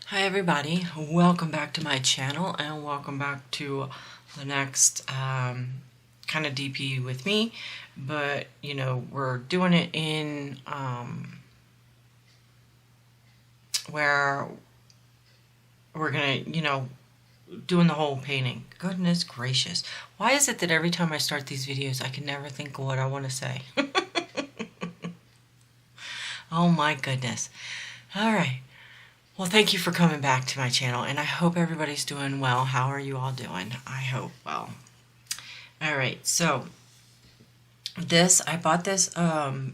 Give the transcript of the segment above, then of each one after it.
Hi everybody, welcome back to my channel and welcome back to the next kind of DP with me, but we're doing it in where we're gonna doing the whole painting. Goodness gracious, why is it that every time I start these videos I can never think of what I want to say? Oh my goodness. Alright. Well, thank you for coming back to my channel, and I hope everybody's doing well. How are you all doing? I hope well. Alright, so I bought this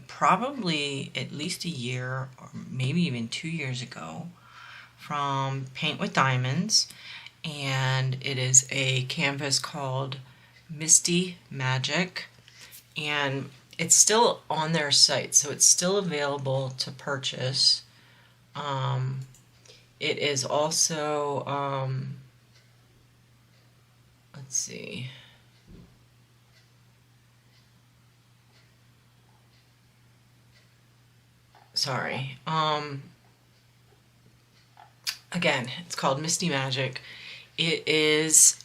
probably at least a year or maybe even 2 years ago from Paint with Diamonds, and it is a canvas called Misty Magic, and it's still on their site, so it's still available to purchase. It is also, let's see, sorry, again, it's called Misty Magic. It is,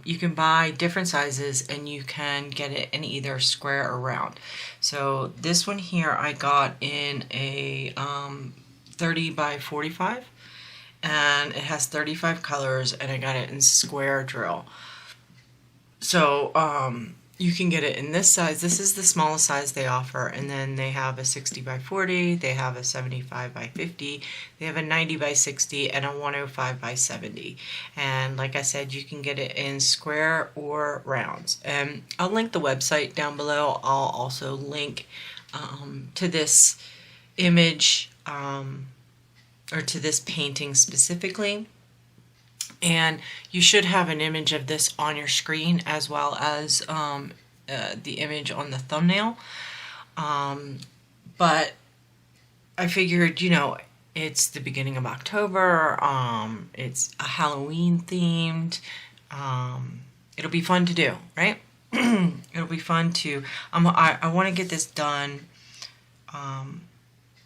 you can buy different sizes and you can get it in either square or round. So this one here I got in a 30 by 45. And it has 35 colors, and I got it in square drill. So you can get it in this size. This is the smallest size they offer, and then they have a 60 by 40, they have a 75 by 50, they have a 90 by 60, and a 105 by 70. And like I said, you can get it in square or rounds. And I'll link the website down below. I'll also link to this image, or to this painting specifically, and you should have an image of this on your screen as well as the image on the thumbnail, but I figured, it's the beginning of October, it's a Halloween themed, it'll be fun to do, right? It'll be fun to, I want to get this done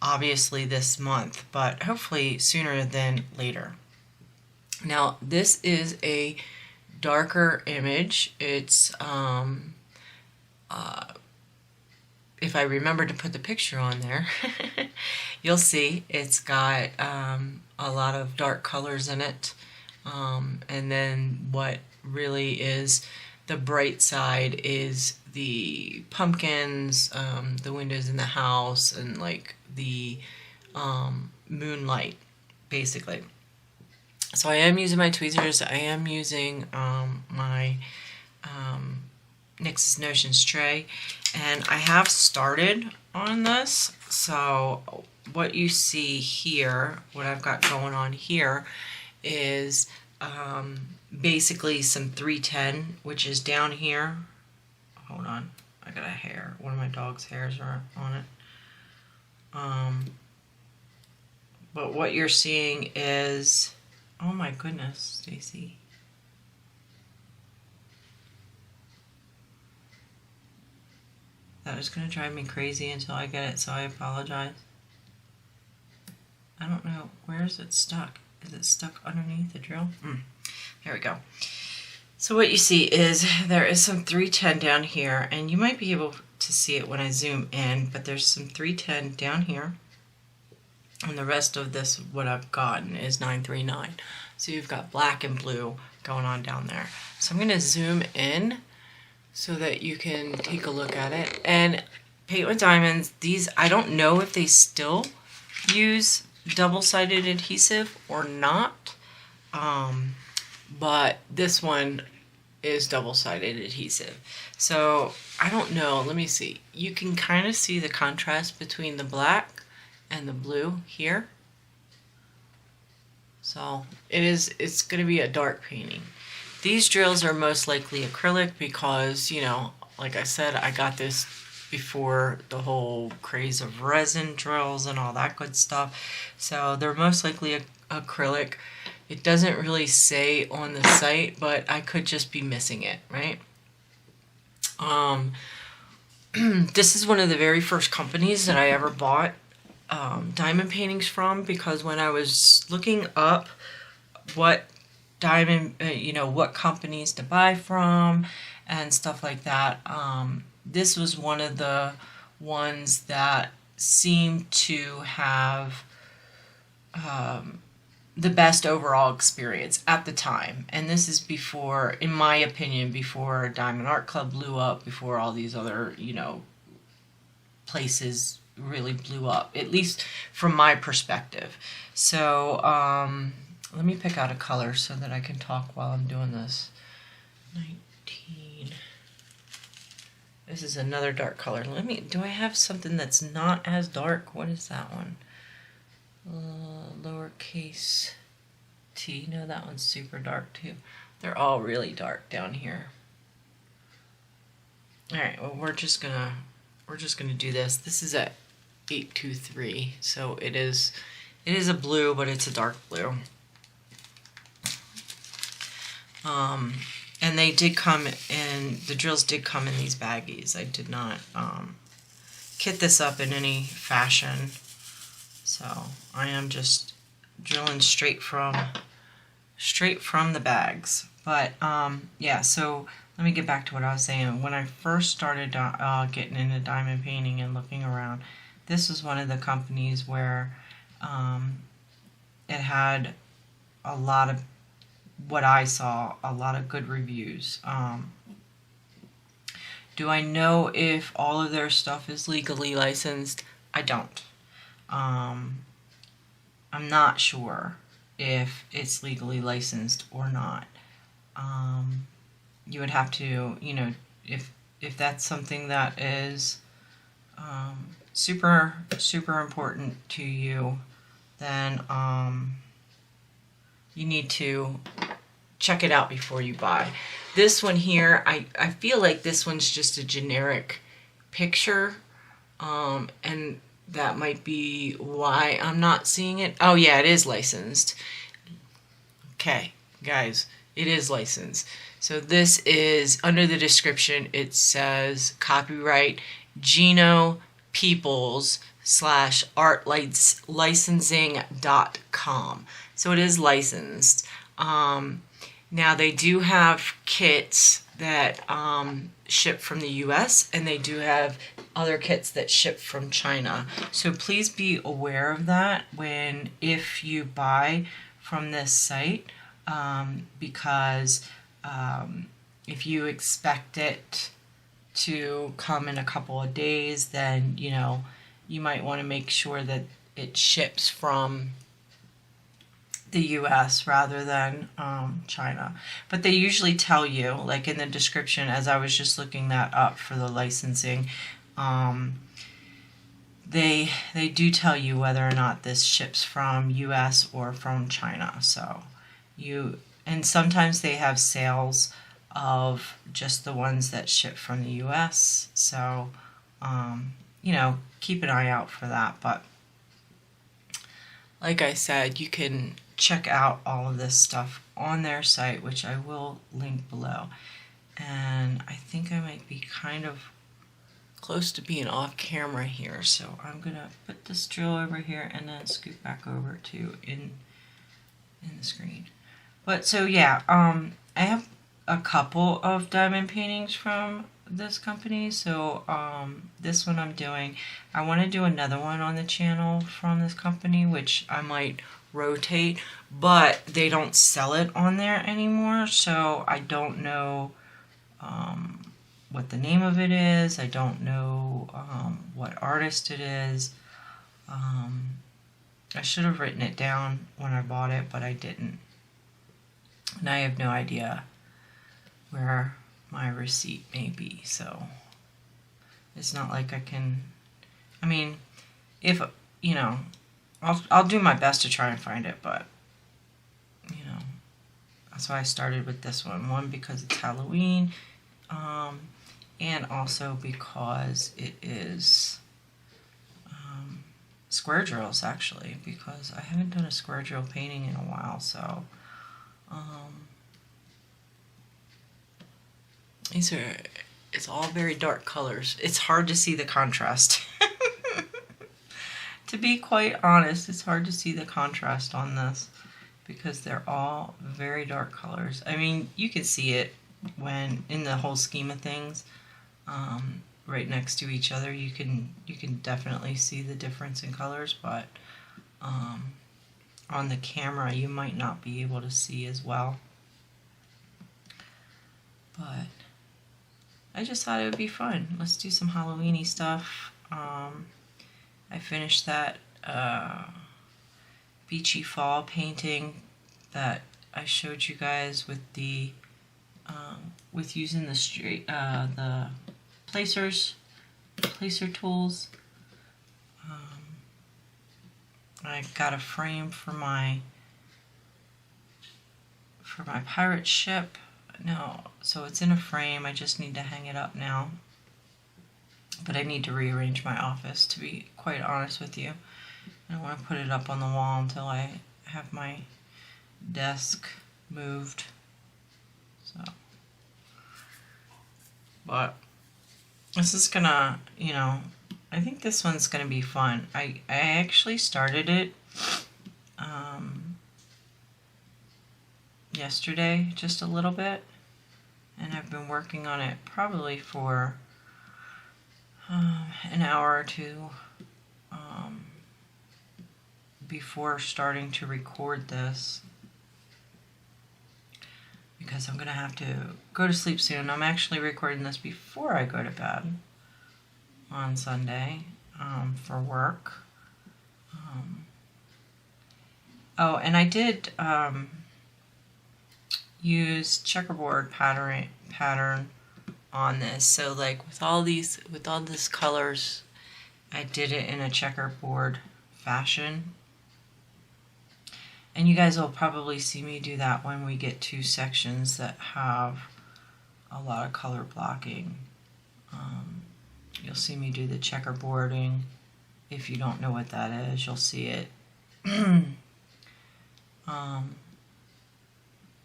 obviously this month, but hopefully sooner than later. Now this is a darker image. It's if I remember to put the picture on there, you'll see it's got a lot of dark colors in it, and then what really is the bright side is the pumpkins, the windows in the house, and like the moonlight, basically. So I am using my tweezers. I am using my NYX Notions tray, and I have started on this. So what you see here, what I've got going on here, is basically some 310, which is down here. Hold on, I got a hair. One of my dog's hairs are on it. But what you're seeing is, oh my goodness, Stacy. That is going to drive me crazy until I get it, so I apologize. I don't know, where is it stuck? Is it stuck underneath the drill? There we go. So what you see is there is some 310 down here, and you might be able to see it when I zoom in, but there's some 310 down here, and the rest of this, what I've gotten, is 939. So you've got black and blue going on down there. So I'm going to zoom in so that you can take a look at it. And Paint with Diamonds, these, I don't know if they still use double-sided adhesive or not, but this one is double-sided adhesive. So I don't know, let me see. You can kind of see the contrast between the black and the blue here. So it's going to be a dark painting. These drills are most likely acrylic because, like I said, I got this before the whole craze of resin drills and all that good stuff. So they're most likely acrylic. It doesn't really say on the site, but I could just be missing it, right? This is one of the very first companies that I ever bought diamond paintings from, because when I was looking up what diamond, what companies to buy from and stuff like that, this was one of the ones that seemed to have the best overall experience at the time. And this is before, in my opinion, before Diamond Art Club blew up, before all these other, places really blew up, at least from my perspective. So let me pick out a color so that I can talk while I'm doing this. 19. This is another dark color. Do I have something that's not as dark? What is that one? Lowercase t. No, that one's super dark too. They're all really dark down here. All right, well, we're just gonna do this. This is at 823, so it is a blue, but it's a dark blue. And they did come in, the drills did come in these baggies. I did not kit this up in any fashion. So I am just drilling straight from the bags. But yeah, so let me get back to what I was saying. When I first started getting into diamond painting and looking around, this was one of the companies where it had a lot of, what I saw, a lot of good reviews. Do I know if all of their stuff is legally licensed? I don't. I'm not sure if it's legally licensed or not. You would have to, if that's something that is super important to you, then you need to check it out before you buy. This one here, I feel like this one's just a generic picture, and that might be why I'm not seeing it. Oh yeah, it is licensed. Okay, guys, it is licensed. So this is, under the description, it says copyright Gino Peoples /artlicensing.com. So it is licensed. Now they do have kits that ship from the US, and they do have other kits that ship from China. So please be aware of that if you buy from this site, because if you expect it to come in a couple of days, then you might want to make sure that it ships from the US rather than China. But they usually tell you, like in the description, as I was just looking that up for the licensing, they do tell you whether or not this ships from US or from China. So and sometimes they have sales of just the ones that ship from the US. So keep an eye out for that. But like I said, you can check out all of this stuff on their site, which I will link below. And I think I might be kind of close to being off camera here, so I'm gonna put this drill over here and then scoot back over to in the screen. But so yeah, I have a couple of diamond paintings from this company. So this one I'm doing, I want to do another one on the channel from this company, which I might rotate, but they don't sell it on there anymore, so I don't know what the name of it is. I don't know what artist it is. I should have written it down when I bought it, but I didn't, and I have no idea where my receipt may be, so it's not like I can, I mean, if I'll do my best to try and find it, but that's why I started with this one because it's Halloween, and also because it is square drills, actually, because I haven't done a square drill painting in a while. So it's all very dark colors. It's hard to see the contrast. to be quite honest, it's hard to see the contrast on this because they're all very dark colors. I mean, you can see it when in the whole scheme of things, right next to each other. You can definitely see the difference in colors, but on the camera you might not be able to see as well. But I just thought it would be fun. Let's do some Halloween-y stuff. I finished that beachy fall painting that I showed you guys with the with using the placer tools. I got a frame for my pirate ship. No, so it's in a frame. I just need to hang it up now. But I need to rearrange my office, to be quite honest with you. I don't want to put it up on the wall until I have my desk moved. So, but this is gonna, you know, I think this one's gonna be fun. I actually started it yesterday, just a little bit, and I've been working on it probably for an hour or two before starting to record this, because I'm gonna have to go to sleep soon. I'm actually recording this before I go to bed on Sunday for work. Oh, and I did use checkerboard pattern on this. So like with all these colors, I did it in a checkerboard fashion. And you guys will probably see me do that when we get to sections that have a lot of color blocking. You'll see me do the checkerboarding. If you don't know what that is, you'll see it.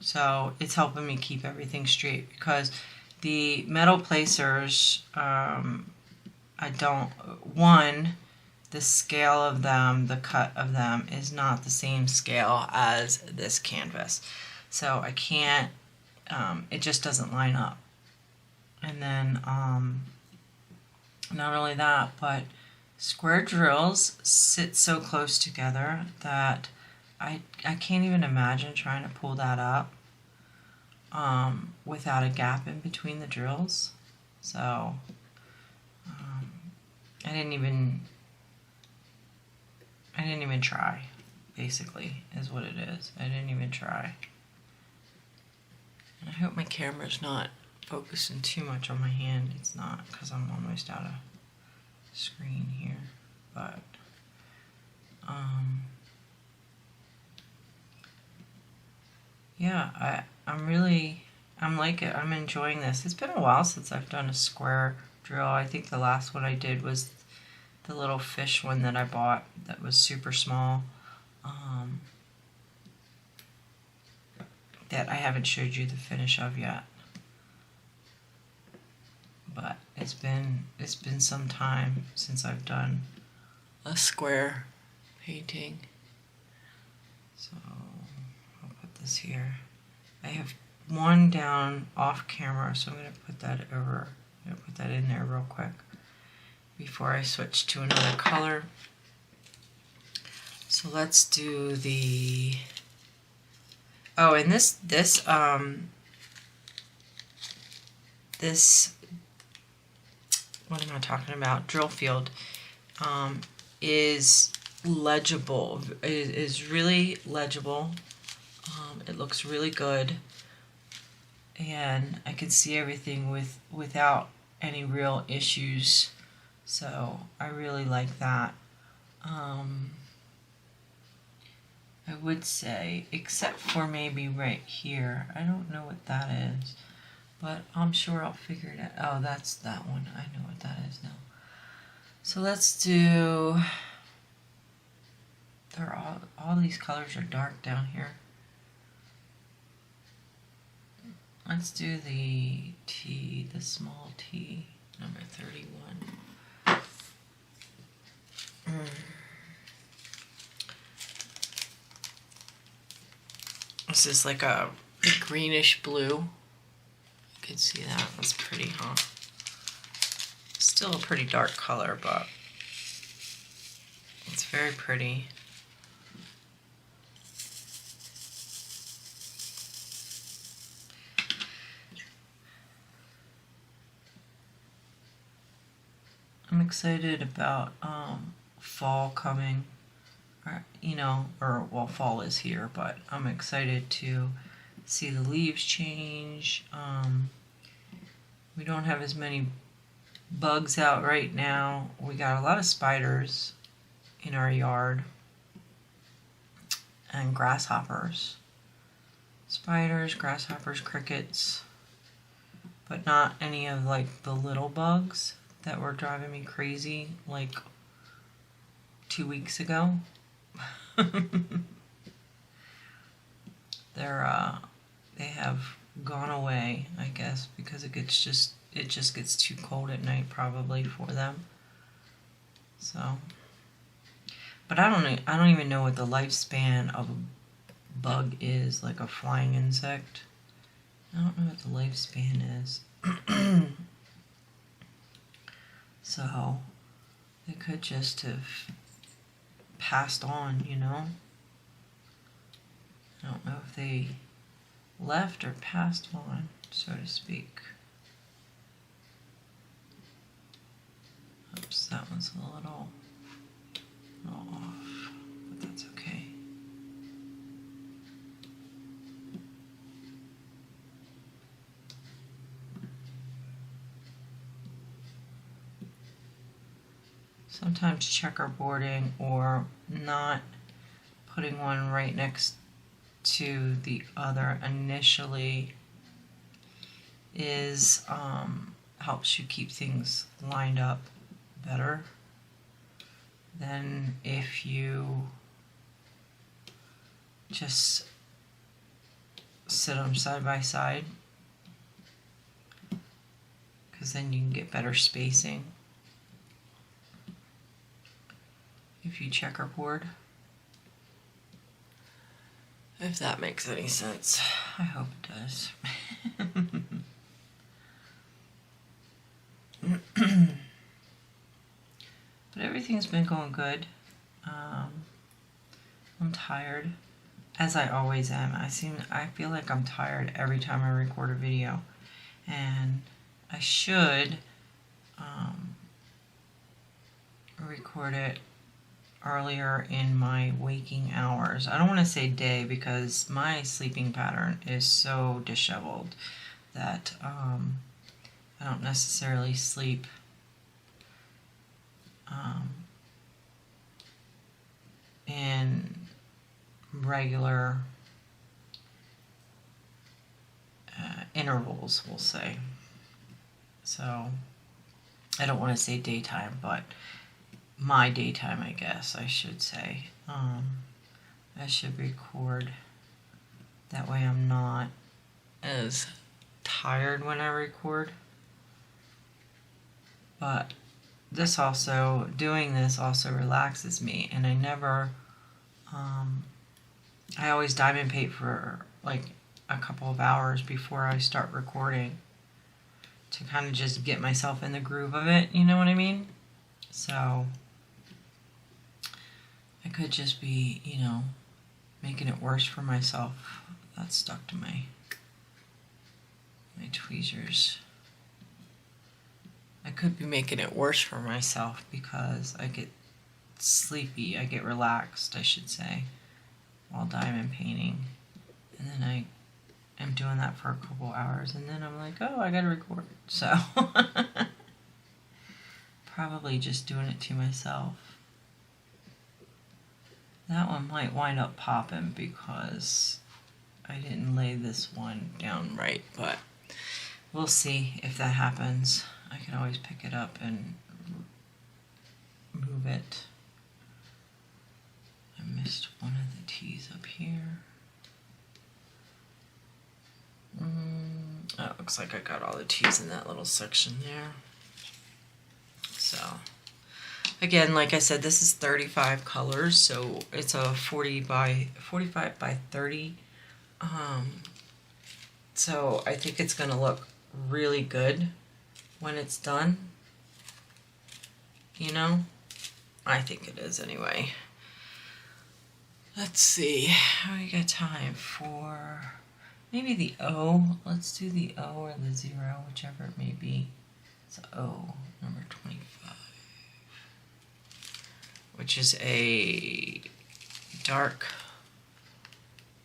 So it's helping me keep everything straight, because the metal placers, the scale of them, the cut of them is not the same scale as this canvas. So I can't, it just doesn't line up. And then not only that, but square drills sit so close together that I can't even imagine trying to pull that up without a gap in between the drills. So I didn't even try, basically, is what it is. I didn't even try. And I hope my camera's not focusing too much on my hand. It's not, because I'm almost out of screen here. But yeah, I'm like it. I'm enjoying this. It's been a while since I've done a square drill. I think the last one I did was the little fish one that I bought that was super small, that I haven't showed you the finish of yet. But it's been some time since I've done a square painting. So I'll put this here. I have one down off camera, so I'm going to put that over. I'm going to put that in there real quick before I switch to another color. So let's do the, oh, and this what am I talking about? Drill field is legible. It is really legible. It looks really good, and I can see everything without any real issues. So I really like that. I would say, except for maybe right here. I don't know what that is, but I'm sure I'll figure it out. Oh, that's that one. I know what that is now. So let's do, all these colors are dark down here. Let's do the T, the small T, number 31. This is like a greenish blue. You can see that. That's pretty, huh? Still a pretty dark color, but it's very pretty. I'm excited about fall coming, well, fall is here, but I'm excited to see the leaves change. We don't have as many bugs out right now. We got a lot of spiders in our yard and grasshoppers. Spiders, grasshoppers, crickets, but not any of like the little bugs that were driving me crazy like 2 weeks ago. They have gone away, I guess, because it just gets too cold at night probably for them. So, but I don't even know what the lifespan of a bug is, like a flying insect. I don't know what the lifespan is. So they could just have passed on, you know? I don't know if they left or passed on, so to speak. Oops, that one's a little off, but that's okay. Sometimes checkerboarding or not putting one right next to the other initially is helps you keep things lined up better than if you just sit them side by side, because then you can get better spacing if you checkerboard. If that makes any sense. I hope it does. But everything's been going good. I'm tired, as I always am. I feel like I'm tired every time I record a video, and I should record it earlier in my waking hours. I don't want to say day because my sleeping pattern is so disheveled that I don't necessarily sleep in regular intervals, we'll say. So I don't want to say daytime, but my daytime, I guess I should say. I should record. That way I'm not as tired when I record. But doing this also relaxes me, and I never, I always diamond paint for like a couple of hours before I start recording to kind of just get myself in the groove of it, you know what I mean? So I could just be, making it worse for myself. That's stuck to my tweezers. I could be making it worse for myself because I get sleepy, I get relaxed, I should say, while diamond painting. And then I am doing that for a couple hours, and then I'm like, oh, I gotta record. So, probably just doing it to myself. That one might wind up popping because I didn't lay this one down right, but we'll see if that happens. I can always pick it up and move it. I missed one of the T's up here. Oh, it looks like I got all the T's in that little section there. So, again, like I said, this is 35 colors, so it's a 45 by 30 So I think it's going to look really good when it's done. You know? I think it is anyway. Let's see. We got time for maybe the O. Let's do the O or the 0, whichever it may be. It's O, number 25. Which is a dark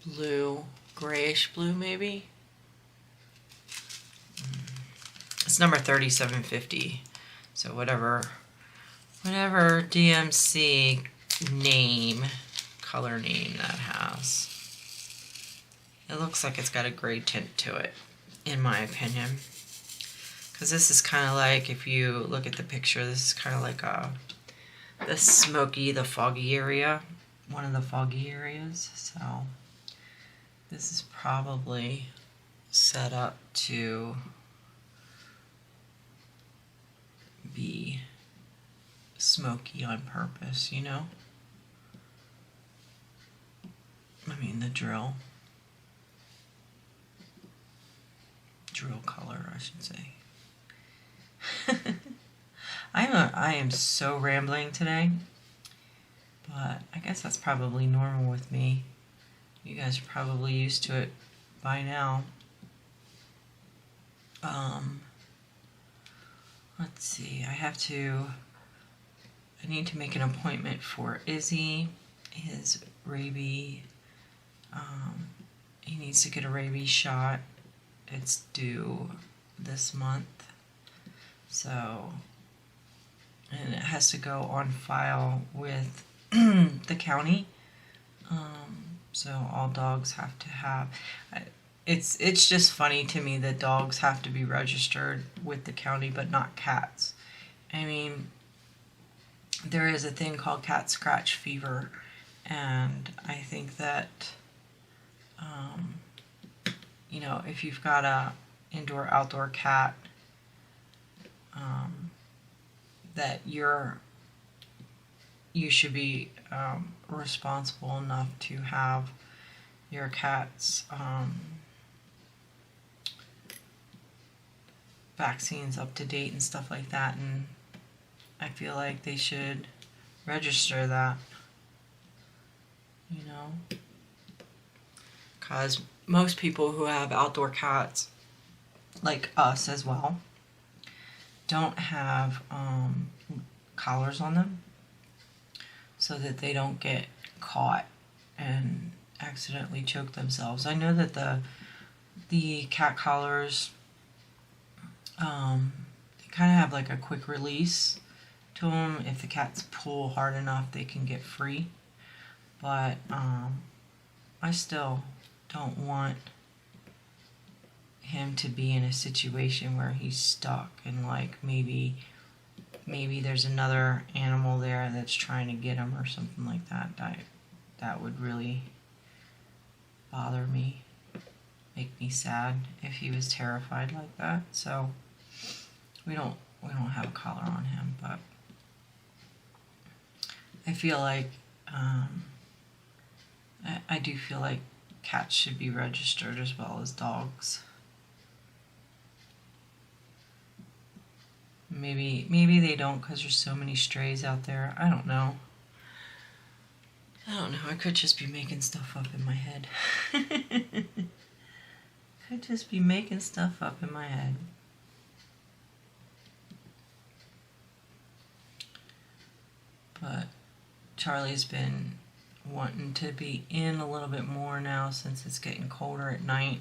blue, grayish blue maybe. It's number 3750. So whatever DMC name, color name that has. It looks like it's got a gray tint to it, in my opinion. Because this is kind of like, if you look at the picture, this is kind of like the smoky, the foggy area. One of the foggy areas. So this is probably set up to be smoky on purpose, you know? I mean, the drill color, I should say. I am so rambling today, but I guess that's probably normal with me. You guys are probably used to it by now. Let's see, I need to make an appointment for Izzy, his rabies. He needs to get a rabies shot. It's due this month. So, and it has to go on file with the county. So all dogs have to have, it's just funny to me that dogs have to be registered with the county, but not cats. I mean, there is a thing called cat scratch fever, and I think that, you know, if you've got a indoor-outdoor cat, that you should be responsible enough to have your cat's vaccines up to date and stuff like that, and I feel like they should register that, you know, because most people who have outdoor cats, like us as well, don't have collars on them so that they don't get caught and accidentally choke themselves. I know that the cat collars, they kind of have like a quick release to them. If the cats pull hard enough, they can get free. But I still don't want him to be in a situation where he's stuck and like maybe there's another animal there that's trying to get him or something like that. That would really bother me, make me sad if he was terrified like that. So we don't have a collar on him, but I feel like I do feel like cats should be registered as well as dogs. Maybe they don't because there's so many strays out there. I don't know. I could just be making stuff up in my head. Could just be making stuff up in my head. But Charlie's been wanting to be in a little bit more now since it's getting colder at night,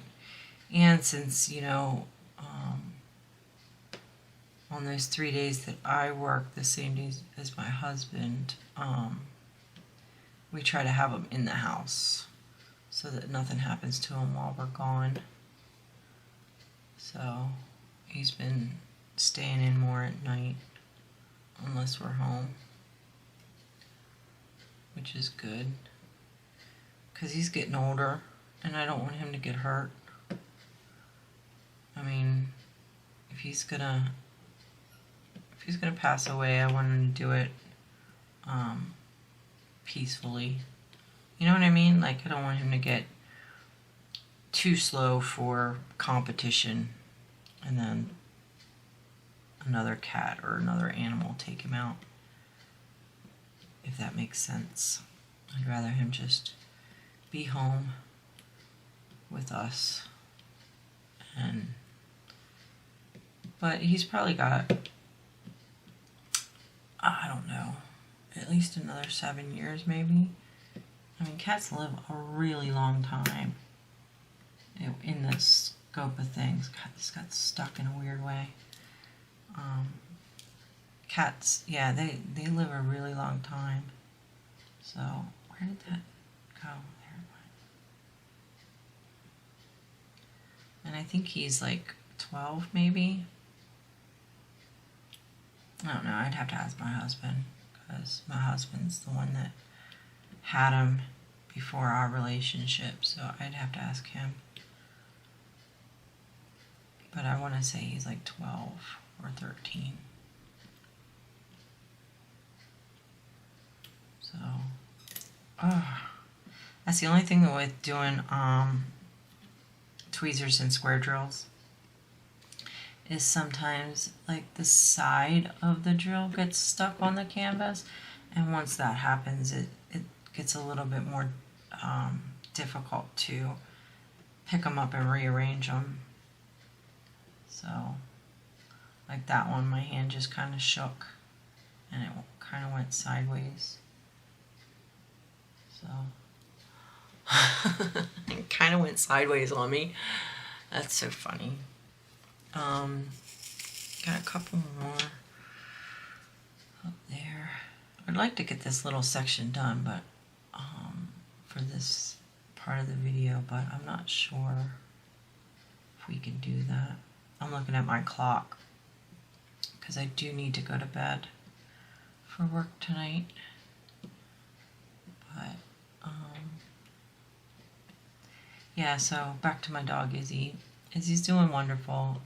and since, you know, on those 3 days that I work the same days as my husband, we try to have him in the house so that nothing happens to him while we're gone. So he's been staying in more at night unless we're home, which is good because he's getting older and I don't want him to get hurt. I mean, if he's gonna pass away, I want him to do it peacefully. You know what I mean? Like, I don't want him to get too slow for competition, and then another cat or another animal take him out, if that makes sense. I'd rather him just be home with us. But he's probably got, I don't know, at least another 7 years maybe. I mean, cats live a really long time in the scope of things. God, this got stuck in a weird way. Cats, yeah, they live a really long time. So, where did that go? There it went. And I think he's like 12 maybe. I don't know, I'd have to ask my husband, because my husband's the one that had him before our relationship, so I'd have to ask him. But I want to say he's like 12 or 13. So, that's the only thing with doing tweezers and square drills, is sometimes like the side of the drill gets stuck on the canvas, and once that happens it gets a little bit more difficult to pick them up and rearrange them. So like that one, my hand just kind of shook and it kind of went sideways. So it kind of went sideways on me. That's so funny. Got a couple more up there. I'd like to get this little section done, but for this part of the video, but I'm not sure if we can do that. I'm looking at my clock because I do need to go to bed for work tonight. But yeah, so back to my dog Izzy. Izzy's doing wonderful.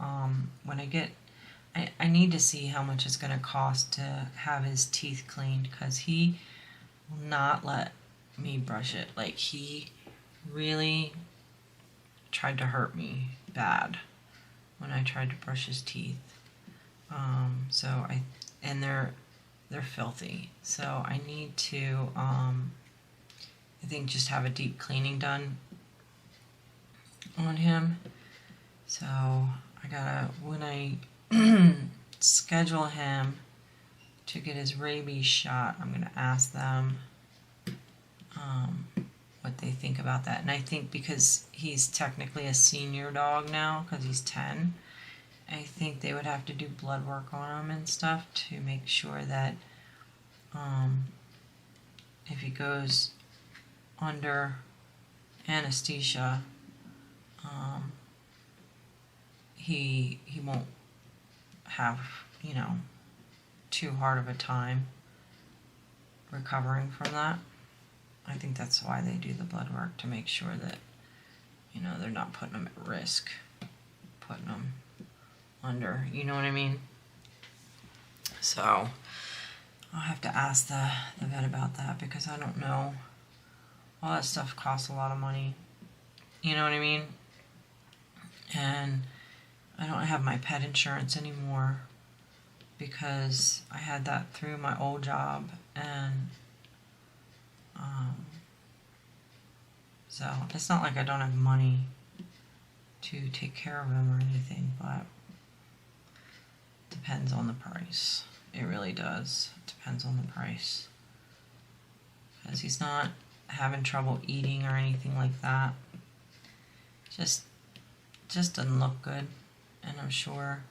When I need to see how much it's going to cost to have his teeth cleaned, because he will not let me brush it. Like, he really tried to hurt me bad when I tried to brush his teeth. And they're filthy. So I need to, I think, just have a deep cleaning done on him. So I gotta, when I schedule him to get his rabies shot, I'm gonna ask them what they think about that. And I think because he's technically a senior dog now, because he's 10, I think they would have to do blood work on him and stuff to make sure that if he goes under anesthesia, he won't have, you know, too hard of a time recovering from that. I think that's why they do the blood work, to make sure that, you know, they're not putting him at risk, putting him under, you know what I mean? So I'll have to ask the vet about that, because I don't know. All that stuff costs a lot of money, you know what I mean? And I don't have my pet insurance anymore, because I had that through my old job, and so it's not like I don't have money to take care of him or anything, but it depends on the price. It really does. It depends on the price, because he's not having trouble eating or anything like that. Just doesn't look good, and I'm sure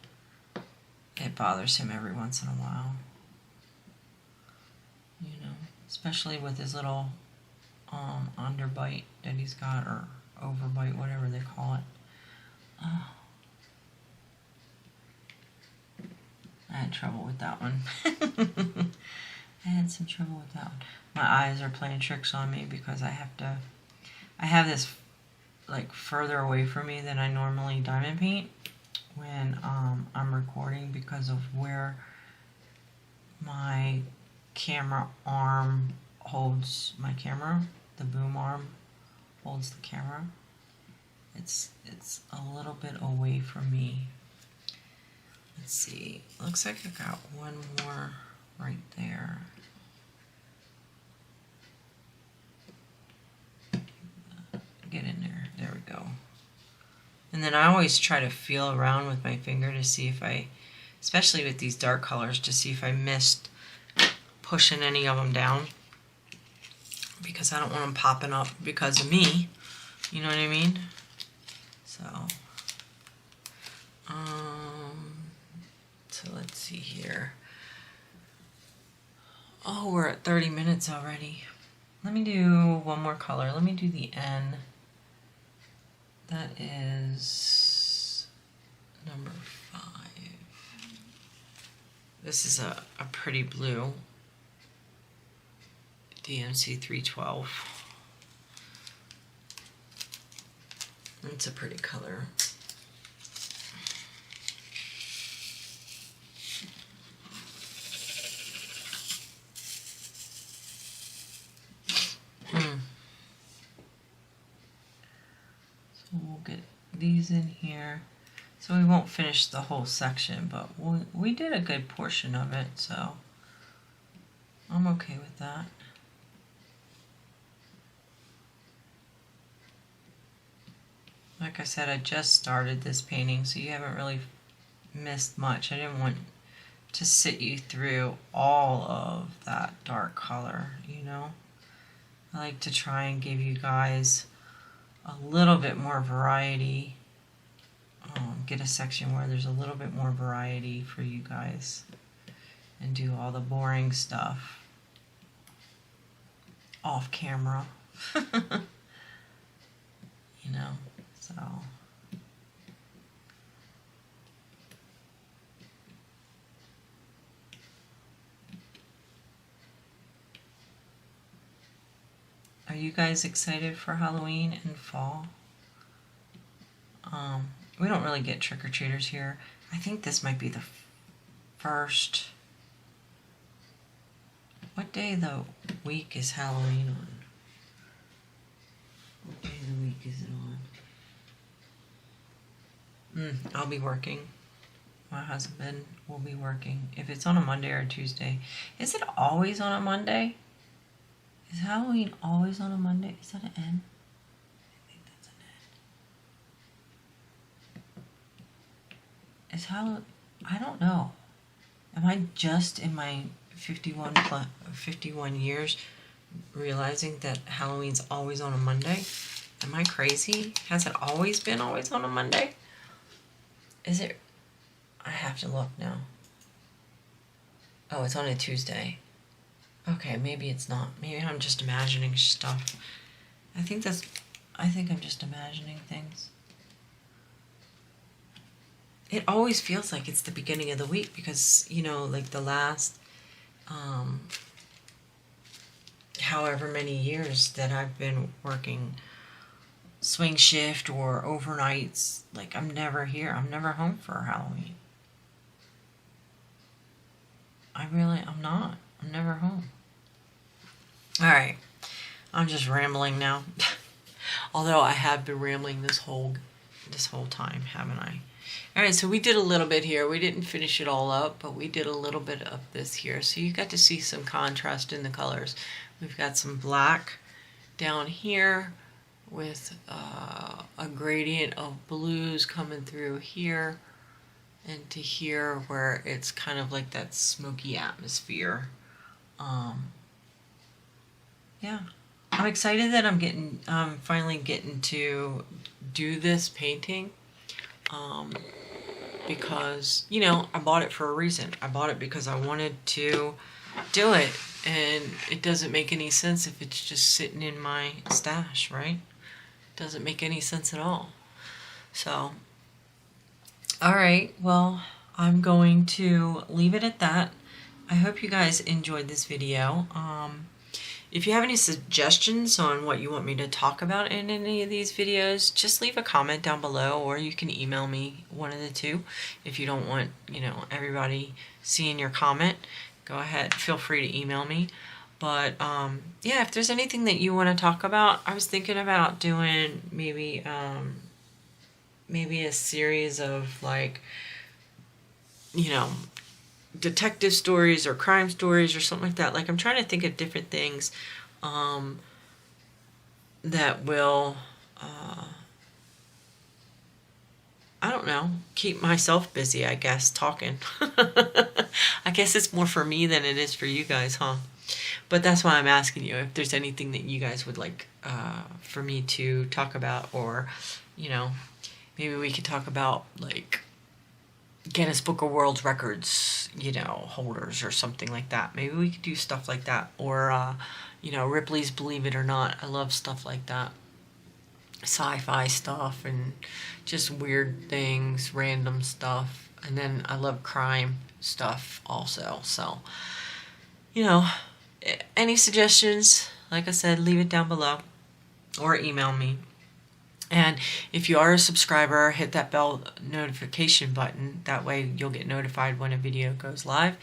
it bothers him every once in a while, you know, especially with his little underbite that he's got, or overbite, whatever they call it. I had trouble with that one. I had some trouble with that one. My eyes are playing tricks on me, because I have this like further away from me than I normally diamond paint when I'm recording, because of where my camera arm holds my camera. The boom arm holds the camera. it's a little bit away from me. Let's see. Looks like I got one more right there. Get in there. There we go. And then I always try to feel around with my finger to see if I, especially with these dark colors, to see if I missed pushing any of them down, because I don't want them popping up because of me. You know what I mean? So, so let's see here. Oh, we're at 30 minutes already. Let me do one more color. Let me do the N. That is number 5. This is a pretty blue. DMC 312. It's a pretty color. So we'll get these in here. So we won't finish the whole section, but we did a good portion of it, so I'm okay with that. Like I said, I just started this painting, so you haven't really missed much. I didn't want to sit you through all of that dark color, you know? I like to try and give you guys a little bit more variety. Get a section where there's a little bit more variety for you guys, and do all the boring stuff off camera. You know, so. Are you guys excited for Halloween and fall? We don't really get trick-or-treaters here. I think this might be the first. What day of the week is Halloween on? What day of the week is it on? I'll be working. My husband will be working. If it's on a Monday or a Tuesday. Is it always on a Monday? Is Halloween always on a Monday? Is that an N? I think that's an N. Is Halloween? I don't know. Am I just in my 51 years realizing that Halloween's always on a Monday? Am I crazy? Has it always been always on a Monday? Is it? I have to look now. Oh, it's on a Tuesday. Okay, maybe it's not. Maybe I'm just imagining stuff. I think I'm just imagining things. It always feels like it's the beginning of the week because, you know, like the last however many years that I've been working swing shift or overnights, like I'm never here. I'm never home for Halloween. I'm not. I'm never home. All right. I'm just rambling now. Although I have been rambling this whole time, haven't I? All right, so we did a little bit here. We didn't finish it all up, but we did a little bit of this here. So you got to see some contrast in the colors. We've got some black down here with a gradient of blues coming through here and to here where it's kind of like that smoky atmosphere. Yeah, I'm excited that I'm finally getting to do this painting. Because, you know, I bought it for a reason. I bought it because I wanted to do it, and it doesn't make any sense if it's just sitting in my stash, right? It doesn't make any sense at all. So, all right, well, I'm going to leave it at that. I hope you guys enjoyed this video. If you have any suggestions on what you want me to talk about in any of these videos, just leave a comment down below, or you can email me, one of the two. If you don't want, you know, everybody seeing your comment, go ahead, feel free to email me. But yeah, if there's anything that you want to talk about, I was thinking about doing maybe maybe a series of like, you know, detective stories or crime stories or something like that. Like I'm trying to think of different things that will, I don't know, keep myself busy, I guess, talking. I guess it's more for me than it is for you guys, huh? But that's why I'm asking you if there's anything that you guys would like for me to talk about, or, you know, maybe we could talk about like Guinness Book of World Records, you know, holders or something like that. Maybe we could do stuff like that. Or, you know, Ripley's Believe It or Not. I love stuff like that. Sci-fi stuff and just weird things, random stuff. And then I love crime stuff also. So, you know, any suggestions, like I said, leave it down below or email me. And if you are a subscriber, hit that bell notification button. That way you'll get notified when a video goes live.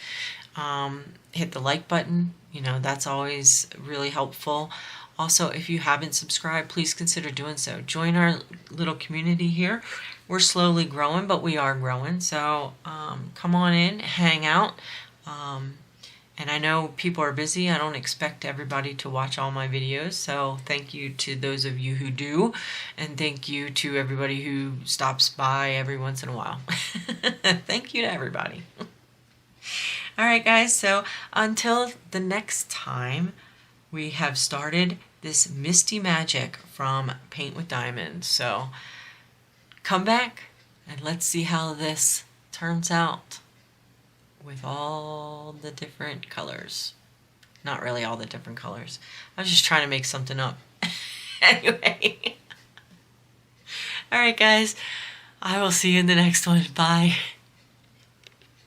Hit the like button. You know, that's always really helpful. Also, if you haven't subscribed, please consider doing so. Join our little community here. We're slowly growing, but we are growing. So come on in, hang out. And I know people are busy. I don't expect everybody to watch all my videos. So thank you to those of you who do. And thank you to everybody who stops by every once in a while. Thank you to everybody. All right, guys. So until the next time, we have started this Misty Magic from Paint with Diamonds. So come back and let's see how this turns out with all the different colors. Not really all the different colors. I was just trying to make something up. Anyway. Alright guys, I will see you in the next one. Bye.